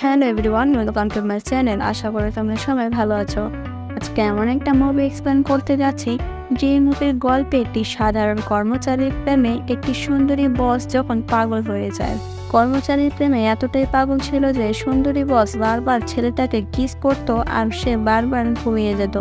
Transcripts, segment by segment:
Hello everyone, welcome to my channel. আশা করি তোমরা সবাই ভালো আছো। আজকে এমন একটা মুভি এক্সপ্লেন করতে যাচ্ছি যে মুভির গল্পে একটি সাধারণ কর্মচারীর প্রেমে একটি সুন্দরী বস যখন পাগল হয়ে যায়। কর্মচারীর প্রেমে এতটাই পাগল ছিল যে সুন্দরী বস বারবার ছেলেটাকে কিস করতো আর সে বারবার ঘুমিয়ে যেত।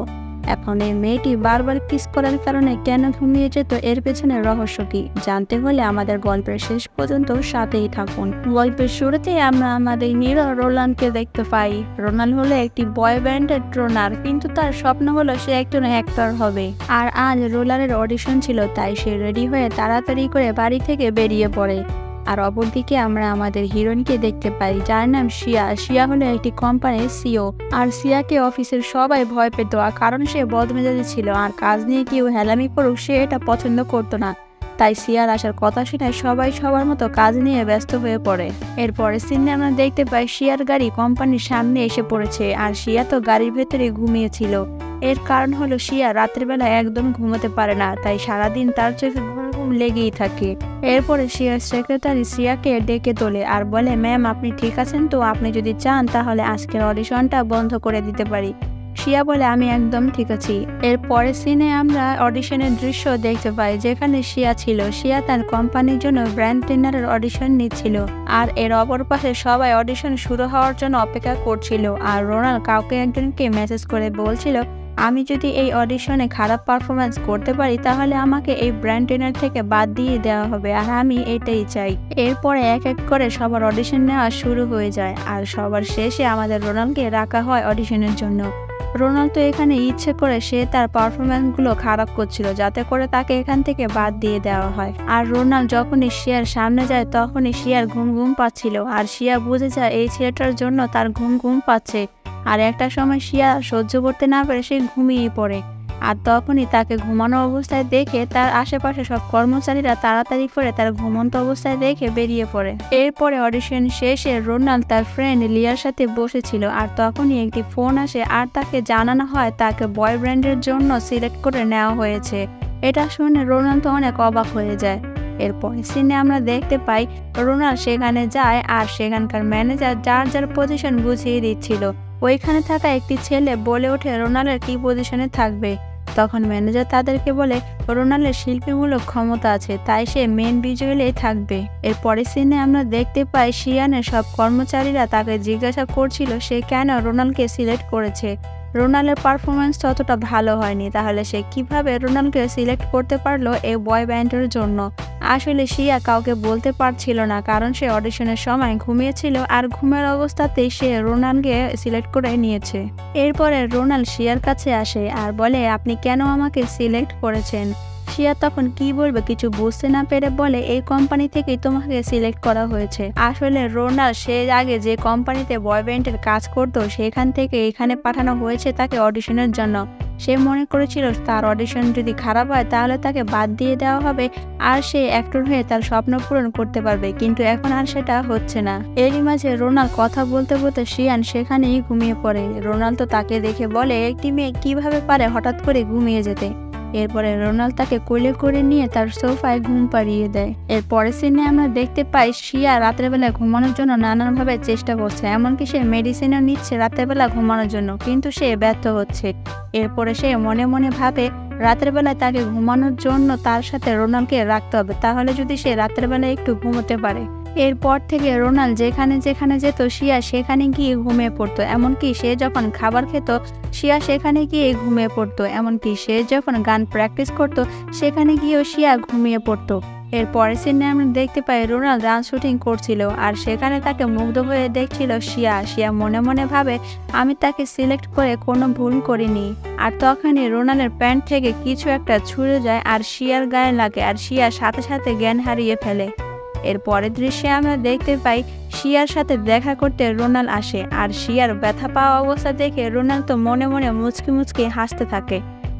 এখন এই মেয়েটি বারবার কিস করার কারণে কেন ঘুমিয়ে যেত, এর পেছনে রহস্য কি জানতে হলে আমাদের গল্পের শেষ পর্যন্ত সাথেই থাকুন। গল্পের শুরুতেই আমরা আমাদের হিরো রোলানকে দেখতে পাই। রোনাল হলো একটি বয় ব্যান্ডের ট্রেনার, কিন্তু তার স্বপ্ন হলো সে একজন অ্যাক্টর হবে। আর আজ রোলারের অডিশন ছিল, তাই সে রেডি হয়ে তাড়াতাড়ি করে বাড়ি থেকে বেরিয়ে পড়ে। আর অপরদিকে আমরা আমাদের হিরোইনকে দেখতে পাই, যার নাম শিয়া। শিয়া হলো একটি কোম্পানির সিও। আর শিয়াকে অফিসের সবাই ভয় পেত, কারণ সে বদমেজাজি ছিল আর কাজ নিয়ে কেউ হেলামি করুক সে এটা পছন্দ করতো না। তাই শিয়ার আসার কথা শুনে সবাই সবার মতো কাজ নিয়ে ব্যস্ত হয়ে পড়ে। এরপরে সিনে আমরা দেখতে পাই শিয়ার গাড়ি কোম্পানির সামনে এসে পড়েছে, আর শিয়া তো গাড়ির ভেতরে ঘুমিয়েছিল। এর কারণ হলো শিয়া রাত্রিবেলা একদম ঘুমোতে পারে না, তাই সারাদিন তার চোখে ঘুম লেগেই থাকে। এরপরে শিয়ার সেক্রেটারি শিয়াকে ডেকে তোলে আর বলে, ম্যাম আপনি ঠিক আছেন তো? আপনি যদি চান তাহলে আজকের অডিশনটা বন্ধ করে দিতে পারি। শিয়া বলে, আমি একদম ঠিক আছি। এরপরে সিনে আমরা অডিশনের দৃশ্য দেখতে পাই, যেখানে শিয়া ছিল। শিয়া তার কোম্পানির জন্য ব্র্যান্ড ট্রেনারের অডিশন নিচ্ছিল, আর এর অপর পাশে সবাই অডিশন শুরু হওয়ার জন্য অপেক্ষা করছিল। আর রোনাল কাউকে একজনকে মেসেজ করে বলছিল, আমি যদি এই অডিশনে খারাপ পারফরমেন্স করতে পারি তাহলে আমাকে এই ব্র্যান্ড ট্রেনার থেকে বাদ দিয়ে দেওয়া হবে, আর আমি এটাই চাই। এরপরে এক এক করে সবার অডিশন নেওয়া শুরু হয়ে যায়, আর সবার শেষে আমাদের রোনালকে রাখা হয় অডিশনের জন্য। রোনাল তো এখানে ইচ্ছে করে সে তার পারফরমেন্সগুলো খারাপ করছিল, যাতে করে তাকে এখান থেকে বাদ দিয়ে দেওয়া হয়। আর রোনাল যখনই শিয়ার সামনে যায় তখনই শিয়ার ঘুম ঘুম পাচ্ছিল, আর শিয়া বুঝে যায় এই ছেলেটার জন্য তার ঘুম ঘুম পাচ্ছে। আর একটা সময় শিয়া সহ্য করতে না পেরে সে ঘুমিয়ে পড়ে। আর তখনই তাকে ঘুমানো অবস্থায় দেখে তার আশেপাশে সব কর্মচারীরা তাড়াতাড়ি করে তার ঘুমন্ত অবস্থায় দেখে বেরিয়ে পড়ে। এরপরে অডিশন শেষে রোনাল তার ফ্রেন্ড লিয়ার সাথে বসেছিল, আর তখনই একটি ফোন আসে আর তাকে জানানো হয় তাকে বয় ব্র্যান্ডের জন্য সিলেক্ট করে নেওয়া হয়েছে। এটা শুনে রোনাল তো অনেক অবাক হয়ে যায়। এরপর সিনে আমরা দেখতে পাই রোনাল সেখানে যায়, আর সেখানকার ম্যানেজার যার যার পজিশন বুঝিয়ে দিচ্ছিল। ওইখানে থাকা একটি ছেলে বলে ওঠে রোনালের কি পজিশনে থাকবে। তখন ম্যানেজার তাদেরকে বলে রোনালের শিল্পীমূলক ক্ষমতা আছে, তাই সে মেন ভিজুয়ালেই থাকবে। এরপরে সিনে আমরা দেখতে পাই শিয়ানের সব কর্মচারীরা তাকে জিজ্ঞাসা করছিল সে কেন রোনালকে সিলেক্ট করেছে। রোনালের পারফরমেন্স ততটা ভালো হয়নি, তাহলে সে কিভাবে রোনালকে সিলেক্ট করতে পারলো এই বয় ব্যান্ডের জন্য। আসলে শিয়া কাউকে বলতে পারছিল না, কারণ সে অডিশনের সময় ঘুমিয়েছিল, আর ঘুমের অবস্থাতেই সে রোনালকে সিলেক্ট করে নিয়েছে। এরপরে রোনাল শিয়ার কাছে আসে আর বলে, আপনি কেন আমাকে সিলেক্ট করেছেন? শিয়া তখন কি বলবে কিছু বুঝতে না পেরে বলে, এই কোম্পানি থেকেই তোমাকে সিলেক্ট করা হয়েছে। আসলে রোনাল সে আগে যে কোম্পানিতে বয় ব্যান্ডের কাজ করতো সেখান থেকে এখানে পাঠানো হয়েছে তাকে অডিশনের জন্য। সে মনে করেছিল তার অডিশন যদি খারাপ হয় তাহলে তাকে বাদ দিয়ে দেওয়া হবে, আর সে অ্যাক্টর হয়ে তার স্বপ্ন পূরণ করতে পারবে, কিন্তু এখন আর সেটা হচ্ছে না। এরই মাঝে রোনাল কথা বলতে বলতে শিয়ান সেখানেই ঘুমিয়ে পড়ে। রোনাল তো তাকে দেখে বলে, একটি মেয়ে কিভাবে পারে হঠাৎ করে ঘুমিয়ে যেতে। এরপরে রোনাল তাকে কোলে করে নিয়ে তার সোফায় ঘুম পাড়িয়ে দেয়। এরপরে সিনে আমরা দেখতে পাই শিয়া রাত্রেবেলা ঘুমানোর জন্য নানানভাবে চেষ্টা করছে, এমনকি সে মেডিসিনও নিচ্ছে রাত্রেবেলা ঘুমানোর জন্য, কিন্তু সে ব্যর্থ হচ্ছে। এরপরে সে মনে মনে ভাবে রাতের বেলায় তাকে ঘুমানোর জন্য তার সাথে রোনালকে রাখতে হবে, তাহলে যদি সে রাতের বেলায় একটু ঘুমোতে পারে। এরপর থেকে রোনাল যেখানে যেখানে যেত শিয়া সেখানে গিয়ে ঘুমিয়ে পড়তো, এমনকি সে যখন খাবার খেত শিয়া সেখানে গিয়ে ঘুমিয়ে পড়তো, এমনকি সে যখন গান প্র্যাকটিস করতো সেখানে গিয়েও শিয়া ঘুমিয়ে পড়তো। এরপরের সিনে আমরা দেখতে পাই রোনাল ডান্স শুটিং করছিল, আর সেখানে তাকে মুগ্ধ হয়ে দেখছিল শিয়া। শিয়া মনে মনে ভাবে, আমি তাকে সিলেক্ট করে কোনো ভুল করিনি। আর তখনই রোনালের প্যান্ট থেকে কিছু একটা ছুঁড়ে যায় আর শিয়ার গায়ে লাগে, আর শিয়া সাথে সাথে জ্ঞান হারিয়ে ফেলে। এর পরের দৃশ্যে আমরা দেখতে পাই শিয়ার সাথে দেখা করতে রোনাল আসে, আর শিয়ার ব্যথা পাওয়া অবস্থা দেখে রোনাল তো মনে মনে মুচকি মুচকি হাসতে থাকে।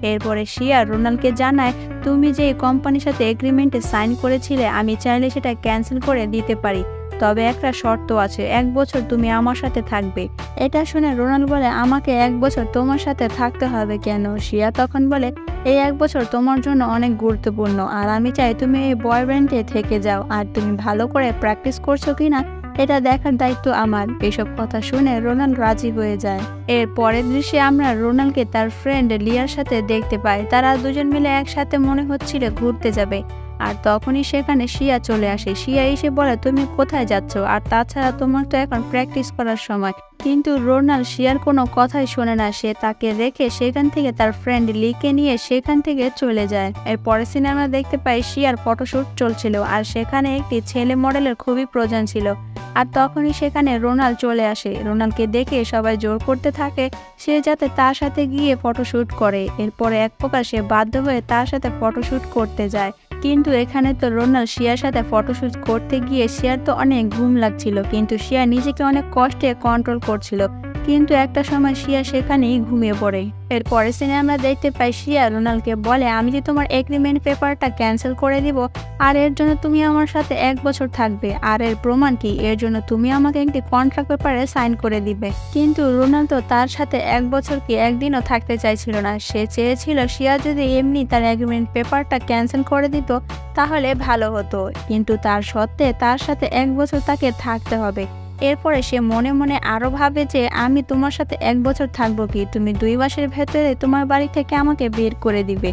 এরপরে শিয়া রোনালকে জানায়, তুমি যে কোম্পানির সাথে এগ্রিমেন্টে সাইন করেছিলে আমি চাইলে সেটা ক্যান্সেল করে দিতে পারি, তবে একটা শর্ত আছে, 1 বছর তুমি আমার সাথে থাকবে। এটা শুনে রোনাল বলে, আমাকে 1 বছর তোমার সাথে থাকতে হবে কেন? শিয়া তখন বলে, এই 1 বছর তোমার জন্য অনেক গুরুত্বপূর্ণ, আর আমি চাই তুমি এই বয় ব্যান্ডে থেকে যাও। আর তুমি ভালো করে প্র্যাকটিস করছো কিনা এটা দেখার দায়িত্ব আমার। এসব কথা শুনে রোনাল রাজি হয়ে যায়। এর পরের দৃশ্যে আমরা রোনালকে তার ফ্রেন্ড লিয়ার সাথে দেখতে পাই। তারা দুজন মিলে একসাথে মনে হচ্ছিল ঘুরতে যাবে। আর তখনই সেখানে শিয়া চলে আসে। শিয়া এসে বলে, তুমি কোথায় যাচ্ছ? আর তাছাড়া তোমার তো এখন প্র্যাকটিস করার সময়। কিন্তু রোনাল শিয়ার কোনো কথাই শোনে না। সে তাকে রেখে সেখান থেকে তার ফ্রেন্ড লিকে নিয়ে সেখান থেকে চলে যায়। এর পরের সিনে আমরা দেখতে পাই শিয়ার ফটোশুট চলছিল আর সেখানে একটি ছেলে মডেলের খুবই প্রয়োজন ছিল। আর তখনই সেখানে রোনাল চলে আসে। রোনালকে দেখে সবাই জোর করতে থাকে সে যাতে তার সাথে গিয়ে ফটোশুট করে। এরপরে এক প্রকার সে বাধ্য হয়ে তার সাথে ফটোশুট করতে যায়। কিন্তু এখানে তো রোনাল শিয়ার সাথে ফটোশুট করতে গিয়ে শিয়ার তো অনেক ঘুম লাগছিল, কিন্তু শিয়া নিজেকে অনেক কষ্টে কন্ট্রোল করছিল। কিন্তু একটা সময় শিয়া সেখানেই ঘুমিয়ে পড়ে। এর পরের সিনে আমরা দেখতে পাই শিয়া রোনালকে বলে, আমি যে তোমার এগ্রিমেন্ট পেপারটা ক্যান্সেল করে দিব আর এর জন্য তুমি আমার সাথে 1 বছর থাকবে। আর এর প্রমাণ কি? এর জন্য তুমি আমাকে একটি কন্ট্রাক্ট পেপারে সাইন করে দিবে। কিন্তু রোনাল তো তার সাথে 1 বছর কি একদিনও থাকতে চাইছিল না। সে চেয়েছিল শিয়া যদি এমনি তার এগ্রিমেন্ট পেপারটা ক্যান্সেল করে দিত তাহলে ভালো হতো, কিন্তু তার সত্ত্বে তার সাথে 1 বছর তাকে থাকতে হবে। এরপরে সে মনে মনে আরো ভাবে যে আমি তোমার সাথে 1 বছর থাকবো কি, তুমি 2 মাসের ভেতরে তোমার বাড়ি থেকে আমাকে বের করে দিবে।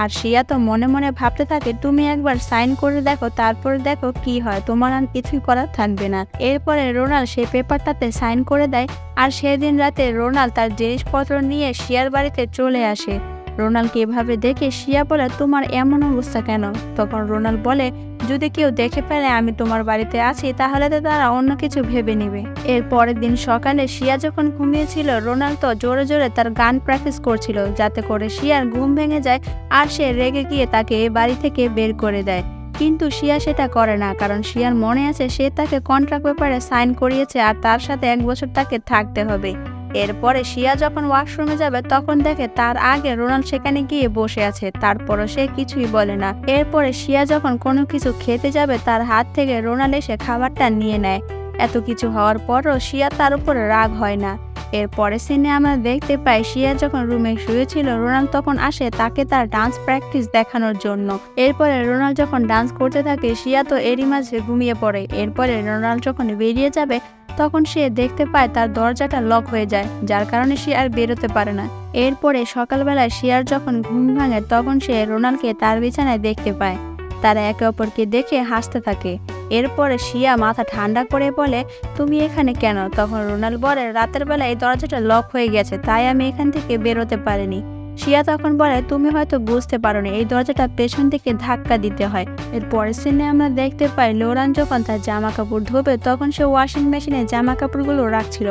আর শিয়া তো মনে মনে ভাবতে থাকে, তুমি একবার সাইন করে দেখো, তারপর দেখো কি হয়, তোমার আর কিছুই করার থাকবে না। এরপরে রোনাল সেই পেপারটাতে সাইন করে দেয়। আর সেদিন রাতে রোনাল তার জিনিসপত্র নিয়ে শিয়ার বাড়িতে চলে আসে। রোনালকে এভাবে দেখে শিয়া বলে, তোমার এমন অবস্থা কেন? তখন রোনাল বলে, যদি কেউ দেখে ফেলে আমি তোমার বাড়িতে আছি তাহলে তো তারা অন্য কিছু ভেবে নেবে। এর পরের দিন সকালে শিয়া যখন ঘুমিয়েছিল রোনাল তো জোরে জোরে তার গান প্র্যাকটিস করছিল যাতে করে শিয়ার ঘুম ভেঙে যায় আর সে রেগে গিয়ে তাকে বাড়ি থেকে বের করে দেয়। কিন্তু শিয়া সেটা করে না, কারণ শিয়ার মনে আছে সে তাকে কন্ট্রাক্ট পেপারে সাইন করিয়েছে আর তার সাথে 1 বছর তাকে থাকতে হবে। এরপরে শিয়া যখন ওয়াশরুমে যাবে তখন দেখে তার আগে রোনাল সেখানে গিয়ে বসে আছে, তারপরও সে কিছুই বলে না। এরপরে শিয়া যখন কোনো কিছু খেতে যাবে তার হাত থেকে রোনাল এসে খাবারটা নিয়ে নেয়। এত কিছু হওয়ার পরও শিয়া তার উপরে রাগ হয় না। এরপরে সিনে আমরা দেখতে পাই শিয়া যখন রুমে শুয়েছিল রোনাল তখন আসে তাকে তার ডান্স প্র্যাকটিস দেখানোর জন্য। এরপরে রোনাল যখন ডান্স করতে থাকে শিয়া তো এরই মাঝে ঘুমিয়ে পড়ে। এরপরে রোনাল যখন বেরিয়ে যাবে তখন সে দেখতে পায় তার দরজাটা লক হয়ে যায়, যার কারণে সে আর বেরোতে পারে না। এরপরে সকালবেলায় শিয়ার যখন ঘুম ভাঙে তখন সে রোনালকে তার বিছানায় দেখতে পায়। তারা একে অপরকে দেখে হাসতে থাকে। এরপরে শিয়া মাথা ঠান্ডা করে বলে, তুমি এখানে কেন? তখন রোনাল বলে, রাতের বেলা এই দরজাটা লক হয়ে গেছে তাই আমি এখান থেকে বেরোতে পারিনি। শিয়া তখন বলে, তুমি হয়তো বুঝতে পারোনি এই দরজাটা পেছন থেকে ধাক্কা দিতে হয়। এর পরের সিনে আমরা দেখতে পাই লোরান যখন তার জামা কাপড় ধোবে তখন সে ওয়াশিং মেশিনে জামা কাপড়গুলো রাখছিল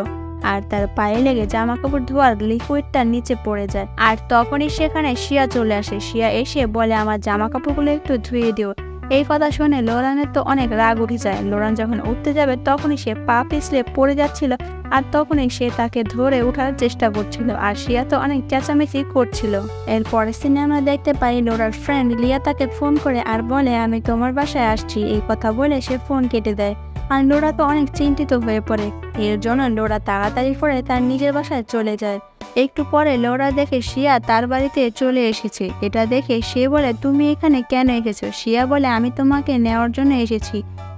আর তার পায়ে লেগে জামা কাপড় ধোয়ার লিকুইডটা নিচে পড়ে যায়। আর তখনই সেখানে শিয়া চলে আসে। শিয়া এসে বলে, আমার জামা কাপড়গুলো একটু ধুয়ে দিও। এই কথা শুনে লোরানের তো অনেক রাগ উঠে যায়। লোরান যখন উঠতে যাবে তখনই সে পা পিছলে পড়ে যাচ্ছিল আর তখনই সে তাকে ধরে ওঠার চেষ্টা করছিল আর শিয়া তো অনেক চেঁচামেচি করছিল। এর পরের সিনে আমরা দেখতে পাই লোরার ফ্রেন্ড লিয়া তাকে ফোন করে আর বলে, আমি তোমার বাসায় আসছি। এই কথা বলে সে ফোন কেটে দেয় আর লোরা তো অনেক চিন্তিত হয়ে পড়ে। এর জন্য লোরা তাড়াতাড়ি করে তার নিজের বাসায় চলে যায়। একটু পরে লোরা দেখে শিয়া তার বাড়িতে চলে এসেছে। এটা দেখে সে বলে, তুমি এখানে কেন এসেছো? শিয়া বলে, আমি তোমাকে নেওয়ার জন্য এসেছি।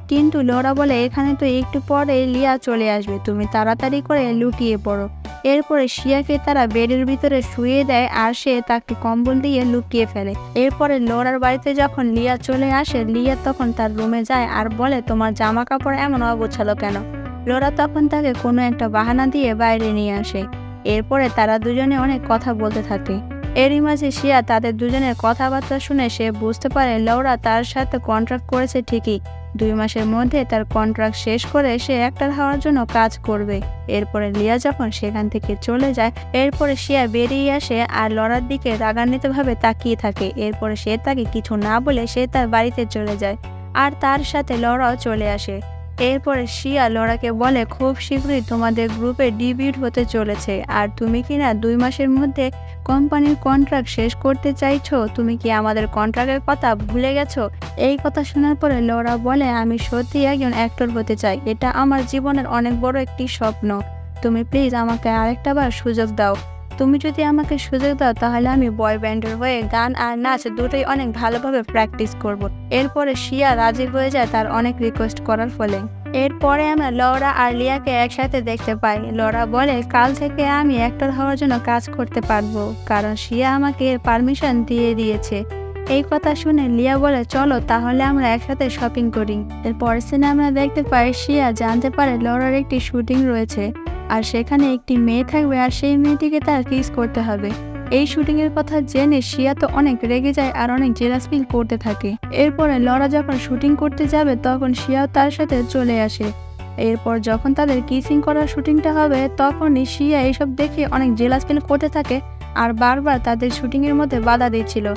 কিন্তু লোরা বলে, এখানে তো একটু পরে লিয়া চলে আসবে, তুমি তাড়াতাড়ি করে লুকিয়ে পড়ো। এরপরে শিয়াকে তারা বেডের ভিতরে শুয়ে দেয় আর সে তাকে কম্বল দিয়ে লুকিয়ে ফেলে। এরপরে লোরার বাড়িতে যখন লিয়া চলে আসে লিয়া তখন তার রুমে যায় আর বলে, তোমার জামা কাপড় এমন অগোছালো কেন? লোরা তখন তাকে কোনো একটা বাহানা দিয়ে বাইরে নিয়ে আসে। এরপরে তারা দুজনে অনেক কথা বলতে থাকে। এরই মাঝে শিয়া তাদের দুজনের কথাবার্তা শুনে সে বুঝতে পারে লোরা তার সাথে কন্ট্রাক্ট করেছে ঠিকই, 2 মাসের মধ্যে তার কন্ট্রাক্ট শেষ করে সে অ্যাক্টর হওয়ার জন্য কাজ করবে। এরপরে লিয়া যখন সেখান থেকে চলে যায় এরপরে শিয়া বেরিয়ে আসে আর লোরার দিকে রাগান্বিতভাবে তাকিয়ে থাকে। এরপরে সে তাকে কিছু না বলে সে তার বাড়িতে চলে যায় আর তার সাথে লোরাও চলে আসে। এরপরে শিয়া লোরাকে বলে, খুব শীঘ্রই তোমাদের গ্রুপে ডিবিউট হতে চলেছে আর তুমি কিনা 2 মাসের মধ্যে কোম্পানির কন্ট্রাক্ট শেষ করতে চাইছো, তুমি কি আমাদের কন্ট্রাক্টের কথা ভুলে গেছো? এই কথা শোনার পরে লোরা বলে, আমি সত্যি একজন অ্যাক্টর হতে চাই, এটা আমার জীবনের অনেক বড় একটি স্বপ্ন, তুমি প্লিজ আমাকে আরেকটা বার সুযোগ দাও। তুমি যদি আমাকে সুযোগ দাও তাহলে আমি বয় ব্যান্ডের হয়ে গান আর নাচ দুটোই অনেক ভালোভাবে প্র্যাকটিস করব। এরপরে শিয়া রাজি হয়ে যায় তার অনেক রিকোয়েস্ট করার ফলে। এরপরে আমরা লরা আর লিয়াকে একসাথে দেখতে পাই। লরা বলে, কাল থেকে আমি অ্যাক্টর হওয়ার জন্য কাজ করতে পারবো, কারণ শিয়া আমাকে পারমিশন দিয়ে দিয়েছে। এই কথা শুনে লিয়া বলে, চলো তাহলে আমরা একসাথে শপিং করি। এরপরের সিনে আমরা দেখতে পাই শিয়া জানতে পারে লরার একটি শুটিং রয়েছে, আর সেখানে একটি মেয়ে থাকবে, আর সেই মেয়েটিকে তার কিস করতে হবে। এই শুটিং এর কথা জেনে শিয়া তো অনেক রেগে যায় আর অনেক জেলাস ফিল করতে থাকে। এরপরে লরা যখন শুটিং করতে যাবে তখন শিয়াও তার সাথে চলে আসে। এরপর যখন তাদের কিসিং করার শুটিংটা হবে তখনই শিয়া এইসব দেখে অনেক জেলাস ফিল করতে থাকে আর বারবার তাদের শুটিং এর মধ্যে বাধা দিচ্ছিল।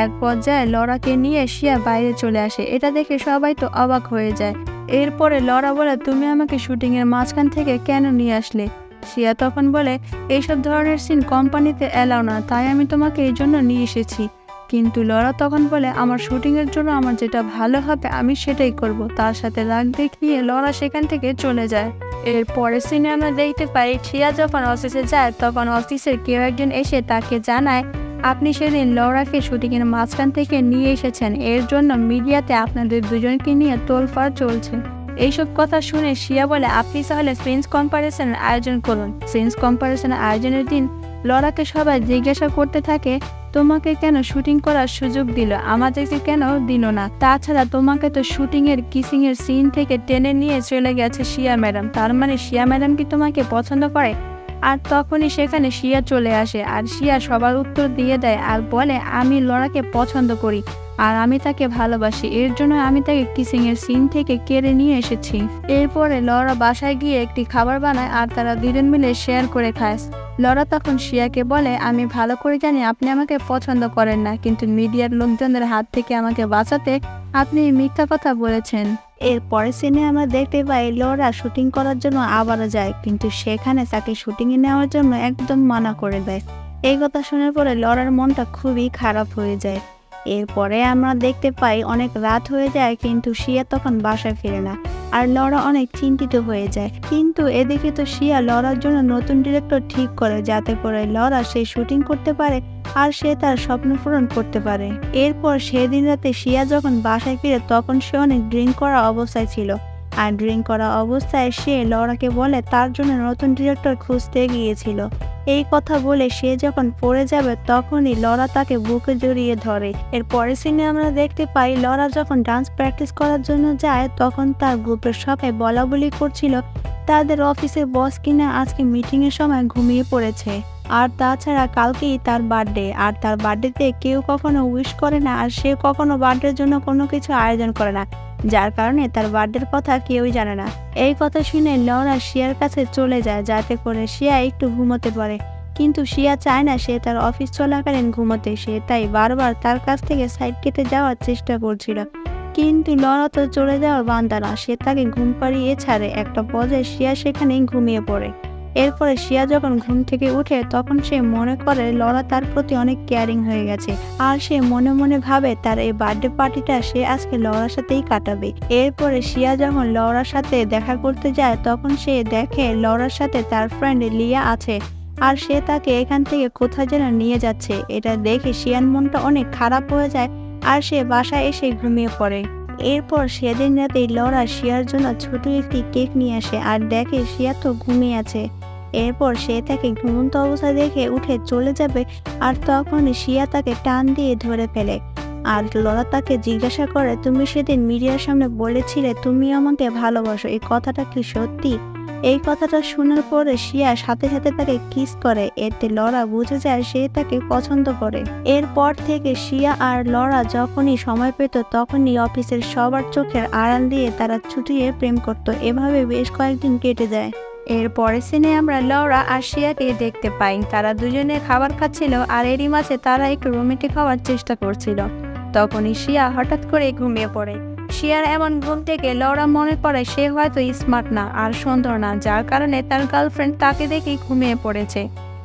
এক পর্যায়ে লরাকে নিয়ে শিয়া বাইরে চলে আসে। এটা দেখে সবাই তো অবাক হয়ে যায়। এরপরে লরা বলে, তুমি আমাকে শুটিং এর মাঝখান থেকে কেন নিয়ে আসলে? শিয়া তখন বলে, এইসব ধরনের সিন কোম্পানিতে এলাও না, তাই আমি তোমাকে এই জন্য নিয়ে এসেছি। কিন্তু লরা তখন বলে, আমার শুটিং এর জন্য আমার যেটা ভালো হবে আমি সেটাই করব। তার সাথে রাগ দেখিয়ে লরা সেখান থেকে চলে যায়। এর পরের সিনে আমরা দেখতে পাই শিয়া যখন অফিসে যায় তখন অফিসের কেউ একজন এসে তাকে জানায়, আপনি সেদিন লরাকে শুটিং এর মাঝখান থেকে নিয়ে এসেছেন, এর জন্য মিডিয়াতে আপনাদের দুজনকে নিয়ে তোলফাড় চলছে। এইসব কথা শুনে শিয়া বলে, আপনি তাহলে ফ্রেন্ডস কম্পারিশনের আয়োজন করুন। ফ্রেন্ডস কম্পারিশনের আয়োজনের দিন লরাকে সবাই জিজ্ঞাসা করতে থাকে, তোমাকে কেন শুটিং করার সুযোগ দিল, আমাদেরকে কেন দিল না? তাছাড়া তোমাকে তো শুটিং এর কিসিং এর সিন থেকে টেনে নিয়ে চলে গেছে শিয়া ম্যাডাম, তার মানে শিয়া ম্যাডাম কি তোমাকে পছন্দ করে? আর তখনই সেখানে শিয়া চলে আসে আর শিয়া সবার উত্তর দিয়ে দেয় আর বলে, আমি লরাকে পছন্দ করি আর আমি তাকে ভালোবাসি, এর জন্য আমি তাকে কিসিং এর সিন থেকে কেড়ে নিয়ে এসেছি। এরপরে লরা বাসায় গিয়ে একটি খাবার বানায় আর তারা দুজন মিলে শেয়ার করে খায়। লরা তখন শিয়াকে বলে, আমি ভালো করে জানি আপনি আমাকে পছন্দ করেন না, কিন্তু মিডিয়ার লোকজনের হাত থেকে আমাকে বাঁচাতে আপনি মিথ্যা কথা বলেছেন। এর পরের সিনে আমরা দেখতে পাই লরা শুটিং করার জন্য আবারও যায়, কিন্তু সেখানে তাকে শুটিংয়ে নেওয়ার জন্য একদম মানা করে দেয়। এই কথা শোনার পরে লরার মনটা খুবই খারাপ হয়ে যায়। এরপরে আমরা দেখতে পাই অনেক রাত হয়ে যায়, কিন্তু শিয়া তখন বাসায় ফিরে না আর লরা অনেক চিন্তিত হয়ে যায়। কিন্তু এদিকে তো শিয়া লরার জন্য নতুন ডিরেক্টর ঠিক করে, যাতে করে লরা সেই শুটিং করতে পারে আর সে তার স্বপ্ন পূরণ করতে পারে। এরপর সেদিন রাতে শিয়া যখন বাসায় ফিরে তখন সে অনেক ড্রিঙ্ক করা অবস্থায় ছিল, আর ড্রিঙ্ক করা অবস্থায় সে লরাকে বলে তার জন্য নতুন ডিরেক্টর খুঁজতে গিয়েছিল। এই কথা বলে সে যখন পড়ে যাবে তখনই লরা তাকে বুকে জড়িয়ে ধরে। এর পরের সিনে আমরা দেখতে পাই লরা যখন ডান্স প্র্যাকটিস করার জন্য যায় তখন তার গ্রুপের সবাই বলা বলি করছিল তাদের অফিসের বস কিনা আজকে মিটিং এর সময় ঘুমিয়ে পড়েছে, আর তাছাড়া কালকেই তার বার্থডে, আর তার বার্থডেতে কেউ কখনো উইশ করে না আর সে কখনো বার্থডের জন্য কোনো কিছু আয়োজন করে না, যার কারণে তার বার্থডের কথা কেউই জানে না। এই কথা শুনে লরা শিয়ার কাছে চলে যায় যাতে করে শিয়া একটু ঘুমোতে পারে, কিন্তু শিয়া চায় না সে তার অফিস চলাকালীন ঘুমোতে, সে তাই বারবার তার কাছ থেকে সাইড কেটে যাওয়ার চেষ্টা করছিল। কিন্তু লরা তো চলে যাওয়ার বান্দা না, সে তাকে ঘুম পাড়িয়ে ছাড়ে। একটা পর্যায়ে শিয়া সেখানেই ঘুমিয়ে পড়ে। এরপরে শিয়া যখন ঘুম থেকে উঠে তখন সে মনে করে লরা তার প্রতি অনেক কেয়ারিং হয়ে গেছে, আর সে মনে মনে ভাবে তার এই বার্থডে পার্টিটা সে আজকে লরার সাথেই কাটাবে। এরপরে শিয়া যখন লরার সাথে দেখা করতে যায় তখন সে দেখে লরার সাথে তার ফ্রেন্ড লিয়া আছে, আর সে তাকে এখান থেকে কোথায় যেন নিয়ে যাচ্ছে। এটা দেখে শিয়ার মনটা অনেক খারাপ হয়ে যায় আর সে বাসায় এসে ঘুমিয়ে পড়ে। এরপর সেদিন রাতেই লরা শিয়ার জন্য ছোট একটি কেক নিয়ে আসে আর দেখে শিয়া তো ঘুমিয়ে আছে। এরপর সে তাকে ঘুমন্ত অবস্থা দেখে উঠে চলে যাবে, আর তখন শিয়া তাকে টান দিয়ে ধরে ফেলে। আর লরা তাকে জিজ্ঞাসা করে, তুমি সেদিন মিডিয়ার সামনে বলেছিলে তুমি আমাকে ভালোবাসো, এই কথাটা কি সত্যি? এই কথাটা শোনার পরে শিয়া সাথে সাথে তাকে কিস করে, এতে লরা বুঝে যায় সে তাকে পছন্দ করে। এরপর থেকে শিয়া আর লরা যখনই সময় পেত তখনই অফিসের সবার চোখের আড়াল দিয়ে তারা ছুটিয়ে প্রেম করত। এভাবে বেশ কয়েকদিন কেটে যায়। এর পরের সিনে আমরা লরা আর শিয়াকে দেখতে পাই, তারা দুজনে খাবার খাচ্ছিল আর এরই মাঝে তারা একটু রোমান্টিক হওয়ার চেষ্টা করছিল। তখনই শিয়া হঠাৎ করে ঘুমিয়ে পড়ে। শিয়ার এমন ঘুম থেকে লরা মনে করে সে হয়তো স্মার্ট না আর সুন্দর না, যার কারণে তার গার্লফ্রেন্ড তাকে দেখেই ঘুমিয়ে পড়েছে।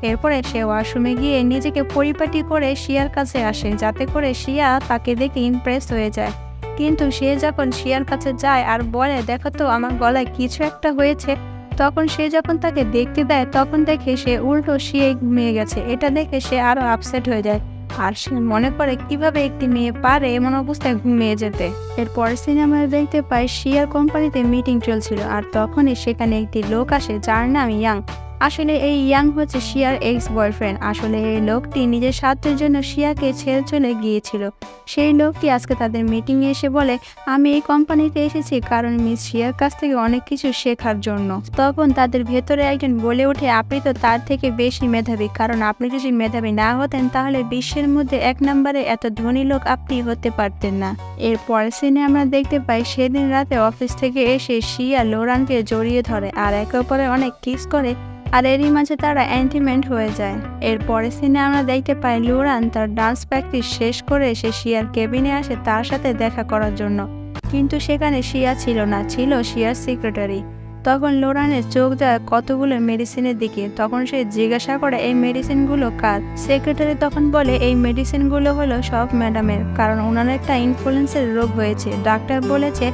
এরপরে সে ওয়াশরুমে গিয়ে নিজেকে পরিপাটি করে শিয়ার কাছে আসে যাতে করে শিয়া তাকে দেখে ইমপ্রেস হয়ে যায়। কিন্তু সে যখন শিয়ার কাছে যায় আর বলে, দেখো তো আমার গলায় কিছু একটা হয়েছে, তখন সে যখন তাকে দেখতে দেয় তখন দেখে সে উল্টো শিয়ে ঘুমিয়ে গেছে। এটা দেখে সে আরো আপসেট হয়ে যায় আর সে মনে করে কিভাবে একটি মেয়ে পারে এমন অবস্থায় ঘুমিয়ে যেতে। এরপরের সিনেমায় দেখতে পাই শিয়ার কোম্পানিতে মিটিং চলছিল, আর তখনই সেখানে একটি লোক আসে যার নাম ইয়াং। আসলে এই ইয়াং হচ্ছে শিয়ার এক্স বয়ফ্রেন্ড। আসলে এই লোকটি নিজের স্বার্থের জন্য শিয়াকে ছেড়ে চলে গিয়েছিল। সেই লোকটি আজকে তাদের মিটিংয়ে এসে বলে, আমি এই কোম্পানিতে এসেছি কারণ মিস শিয়ার কাছ থেকে অনেক কিছু শেখার জন্য। তখন তাদের ভেতরে একজন বলে ওঠে, আপনি তো তার থেকে বেশি মেধাবী, কারণ আপনি যদি মেধাবী না হতেন তাহলে বিশ্বের মধ্যে 1 নম্বরে এত ধনী লোক আপনি হতে পারতেন না। এরপরের সিনে আমরা দেখতে পাই সেদিন রাতে অফিস থেকে এসে শিয়া লোরানকে জড়িয়ে ধরে আর একে অপরে অনেক কিস করে, আর এরই মাঝে তারা ইন্টিমেট হয়ে যায়। এরপরের সিনে আমরা দেখতে পাই লোরান তার ডান্স প্র্যাকটিস শেষ করে এসে শিয়ার কেবিনে আসে তার সাথে দেখা করার জন্য, কিন্তু সেখানে শিয়া ছিল না, ছিল শিয়ার সেক্রেটারি। তখন লোরানের চোখ যায় কতগুলো মেডিসিনের দিকে। তখন সে জিজ্ঞাসা করে এই মেডিসিনগুলো কার। সেক্রেটারি তখন বলে এই মেডিসিনগুলো হলো সব ম্যাডামের, কারণ ওনার একটা ইনফ্লুয়েন্সের রোগ হয়েছে। ডাক্তার বলেছে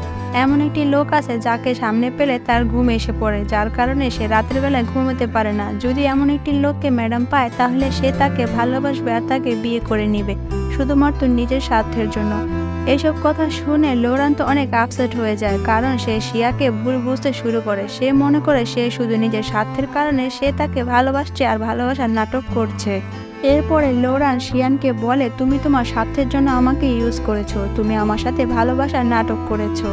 এমন একটি লোক আছে যাকে সামনে পেলে তার ঘুম এসে পড়ে, যার কারণে সে রাতের বেলায় ঘুমোতে পারে না। যদি এমন একটি লোককে ম্যাডাম পায় তাহলে সে তাকে ভালোবাসবে আর তাকে বিয়ে করে নিবে শুধুমাত্র নিজের স্বার্থের জন্য। এইসব কথা শুনে লোরান তো অনেক আপসেট হয়ে যায়, কারণ সে শিয়াকে ভুল বুঝতে শুরু করে। সে মনে করে সে শুধু নিজের স্বার্থের কারণে সে তাকে ভালোবাসছে আর ভালোবাসার নাটক করছে। এরপরে লোরান শিয়ানকে বলে, তুমি তোমার স্বার্থের জন্য আমাকে ইউজ করেছো, তুমি আমার সাথে ভালোবাসার নাটক করেছো।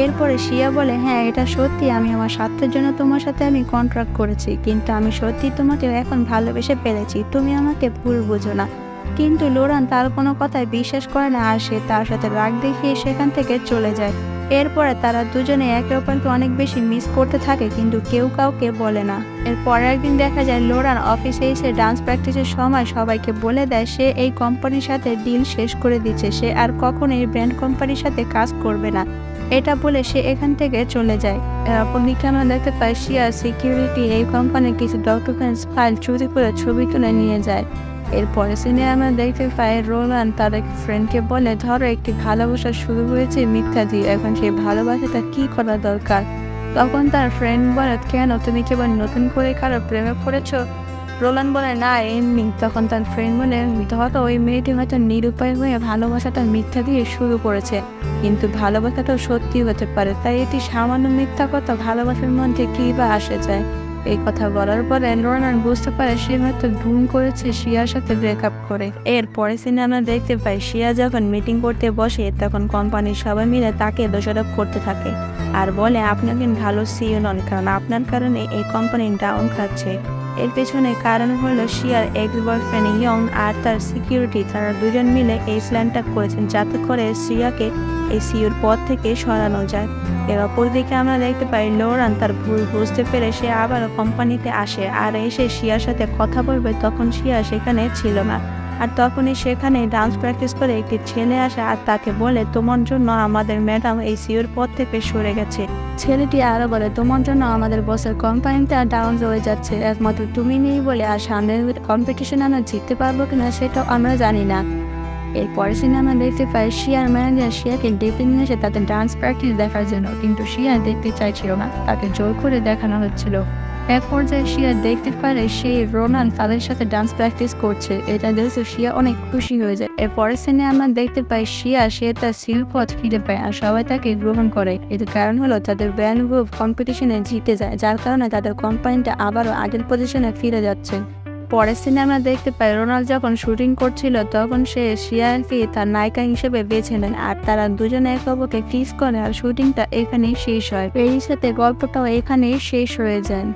এরপরে শিয়া বলে, হ্যাঁ এটা সত্যি, আমি আমার স্বার্থের জন্য তোমার সাথে আমি কন্ট্রাক্ট করেছি, কিন্তু আমি সত্যি তোমাকে এখন ভালোবেসে ফেলেছি, তুমি আমাকে ভুল বুঝো না। কিন্তু লোরান তার কোনো কথায় বিশ্বাস করে না, আর সে তার সাথে রাগ দেখিয়ে সেখান থেকে চলে যায়। এরপরে তারা দুজনে একে অপরকে অনেক বেশি মিস করতে থাকে, কিন্তু কেউ কাউকে বলে না। এরপরে একদিন দেখা যায় লোরান অফিসে এসে ডান্স প্র্যাকটিসের সময় সবাইকে বলে দেয় সে এই কোম্পানির সাথে ডিল শেষ করে দিচ্ছে, সে আর কখনোই ব্র্যান্ড কোম্পানির সাথে কাজ করবে না। এটা বলে সে এখান থেকে চলে যায়। অপরদিকে আমরা দেখতে পাই শিয়ার সিকিউরিটি এই কোম্পানির কিছু ডকুমেন্টস ফাইল চুরি করে ছবি তুলে নিয়ে যায়। এরপরে সিনে আমরা দেখতে পাই রোলান তার এক ফ্রেন্ডকে বলে, ধরো একটি ভালোবাসা শুরু হয়েছে মিথ্যা দিয়ে, এখন সেই ভালোবাসাটা কি করা দরকার। তখন তার ফ্রেন্ড বলে, কেন তুমি কেবল নতুন করে কারো প্রেমে পড়েছ? রোলান বলে, না এমনি। তখন তার ফ্রেন্ড বলে, ধরো ওই মেয়েটি হয়তো নিরুপায় হয়ে ভালোবাসাটা মিথ্যা দিয়ে শুরু করেছে, কিন্তু ভালোবাসাটাও সত্যি হতে পারে, তাই এটি সামান্য মিথ্যা কথা, ভালোবাসার মধ্যে কি বা আসে যায়। এই কথা বলার পরে লোরান বুঝতে পারে সে হয়তো ভুল করেছে শিয়ার সাথে ব্রেকআপ করে। এরপরে সিনে আমরা দেখতে পাই শিয়া যখন মিটিং করতে বসে তখন কোম্পানির সবাই মিলে তাকে দোষারোপ করতে থাকে আর বলে, আপনি একজন ভালো সিইও নন, কারণ আপনার কারণে এই কোম্পানি ডাউন খাচ্ছে। এর পেছনে কারণ হলো শিয়ার এক্স বয়ফ্রেন্ড ইয়ং আর তার সিকিউরিটি, তারা দুজন মিলে এই প্ল্যানটা করেছেন যাতে করে শিয়াকে এই সিইওর পদ থেকে সরানো যায়। এর অপরদিকে আমরা দেখতে পাই লোরান তার ভুল বুঝতে পেরে সে আবার কোম্পানিতে আসে আর এসে শিয়ার সাথে কথা বলবে, তখন শিয়া সেখানে ছিল না। আর তখনই সেখানে ডান্স প্র্যাকটিস করে একটি ছেলে আসে আর তাকে বলে, তোমার জন্য আমাদের ম্যাডাম এই সিইওর পদ থেকে সরে গেছে। ছেলেটি আরো বলে, তোমার জন্য আমাদের বসের কোম্পানিটা ডাউন হয়ে যাচ্ছে, একমাত্র তুমি নেই বলে, আর সামনের কম্পিটিশন আমরা জিততে পারবো কিনা সেটাও আমরা জানি না। এরপরে সিনেমা দেখতে পাই শিয়ার ম্যানেজার শিয়াকে ডেকে নিয়ে এসে তাদের ডান্স প্র্যাকটিস দেখার জন্য, কিন্তু শিয়া দেখতে চাইছিল না, তাকে জোর করে দেখানো হচ্ছিল। এক পর্যায়ে শিয়া দেখতে পারে সেই রোনান তাদের সাথে ডান্স প্র্যাকটিস করছে, এটা দেখে শিয়া অনেক খুশি হয়ে যায়। এরপরে সিনে আমরা দেখতে পাই সে তার শিল্পথ ফিরে পায় আর সবাই তাকে গ্রহণ করে। এর কারণ হলো তাদের ব্র্যান্ড গ্রুপ কম্পিটিশনে জিতে যায়, যার কারণে তাদের কোম্পানিটা আবারও আগের পজিশনে ফিরে যাচ্ছে। পরের সিনে আমরা দেখতে পাই রোনাল্ড যখন শুটিং করছিল তখন সে শিয়াকে তার নায়িকা হিসেবে বেছে নেন আর তারা দুজনে একে অপরকে কিস করে আর শুটিংটা এখানেই শেষ হয়। এর সাথে গল্পটাও এখানেই শেষ হয়ে যায়।